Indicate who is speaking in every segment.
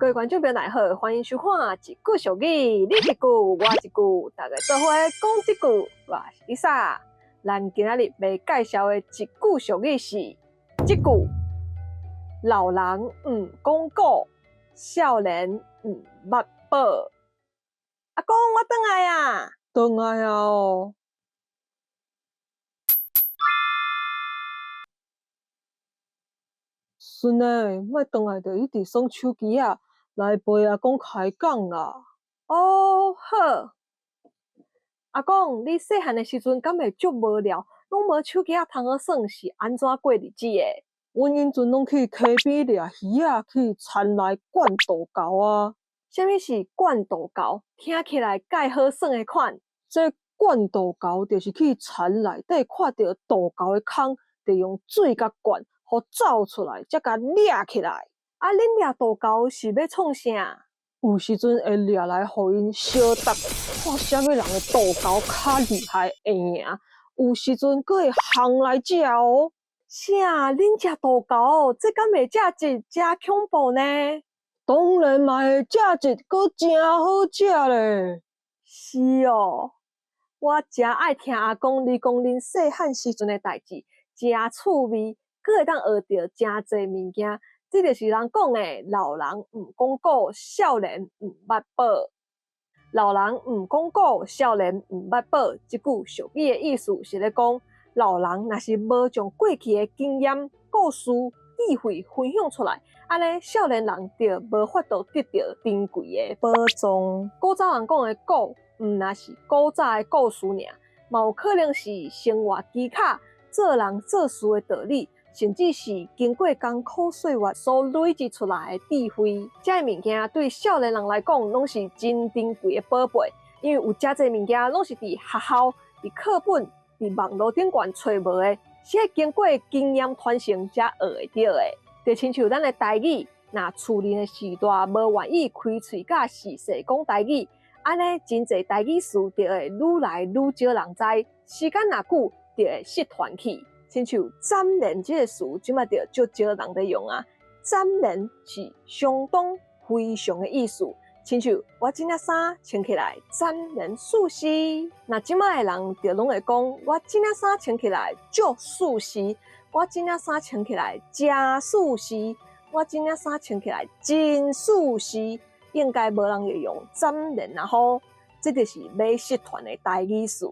Speaker 1: 各位观众朋友大家好，欢迎收看《一句俗语》，你一句我一句，大家做伙讲一句。我是 Lisa， 咱今仔日要介绍的一句俗语是这句：老人唔讲古，少年唔捌宝。阿公，我回来啊！
Speaker 2: 回来啊哦！孙诶，莫回来就一直耍手机啊！来陪阿公开讲啦。
Speaker 1: 哦，好。阿公，你细汉的时阵敢会足无聊，拢无手机啊通好耍，是安怎过日子的？
Speaker 2: 阮因阵拢去溪边掠鱼啊，去田内灌豆沟啊。
Speaker 1: 啥物是灌豆沟？听起来介好耍的款。
Speaker 2: 这灌豆沟就是去田内底看到豆沟的空，就用水甲灌，互走出来，才甲掠起来。
Speaker 1: 啊，恁掠豆沟是要创啥？
Speaker 2: 有时阵会掠来，互因相答，看啥物人的豆沟较厉害会赢。有时阵佫会烘来食哦。
Speaker 1: 啥？恁食豆沟，这敢会价值真恐怖呢？
Speaker 2: 当然嘛会价值，佫真好食咧。
Speaker 1: 是哦，我真爱听阿公你讲恁细汉时阵的代志，真趣味，佫会当学到真侪物件。这就是人讲的“老人唔讲古，少年唔捌宝”。老人唔讲古，少年唔捌宝。这句俗语的意思是咧讲，老人若是无将过去的经验、故事、智慧分享出来，安尼少年人就无法度得到珍贵的宝藏。古早人讲的古，毋那是古早的故事尔，嘛有可能是生活技巧、做人做事的道理。甚至是经过艰苦岁月所累积出来的智慧，这些物件对少年人来讲，拢是真珍贵的宝贝。因为有遮侪物件，拢是伫学校、伫课本、伫网络顶悬找无的，是要经过经验传承才学会到的。就亲像咱的台语，若厝里的时代无愿意开喙甲细细讲台语，安尼真侪台语词就会愈来愈少人知，时间若久就会失传去。亲像暂连这个词，即马就足少人在用啊。暂连是相当非常的意思，亲像我这件衫穿起来暂连舒适。那即马的人就拢会讲，我这件衫穿起来足舒适，我这件衫穿起来真舒适，我这件衫穿起来真舒适。应该无人会用暂连啊吼，这就是要失传的台语词。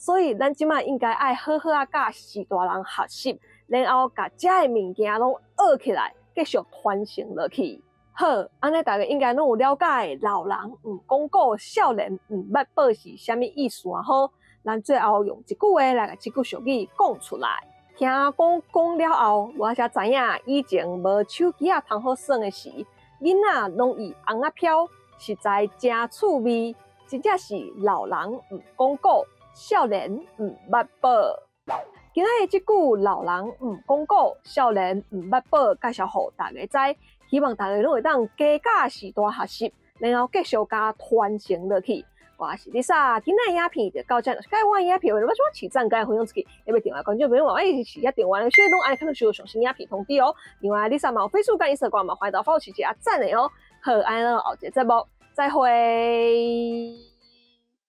Speaker 1: 所以，咱即马应该爱好好啊，甲时大人学习，然后甲遮个物件拢学起来，继续传承落去。好，安尼大家应该拢有了解，老人唔讲古，少年唔捌宝是啥物意思啊？好，咱最后用一句话来甲这句俗语讲出来。听讲了后，我才知影，以前无手机啊通好耍的时，囡仔拢用红仔飘，实在真趣味。真正是老人唔讲古，少年唔捌宝。今仔日这句老人唔讲古，少年唔捌宝，介绍互大家知，希望大家拢会当加甲时代学习，然后继续甲传承落去。我是 Lisa， 今仔影片就到这，该我影片为了我起赞，该分享出去，要不电话观众朋友我一起一电话，所以拢爱看到所有上新影片通知哦。另外 Lisa 嘛有 Facebook 跟 Instagram 嘛，欢迎到follow起一下赞的哦。好，安尼后一个节目再会。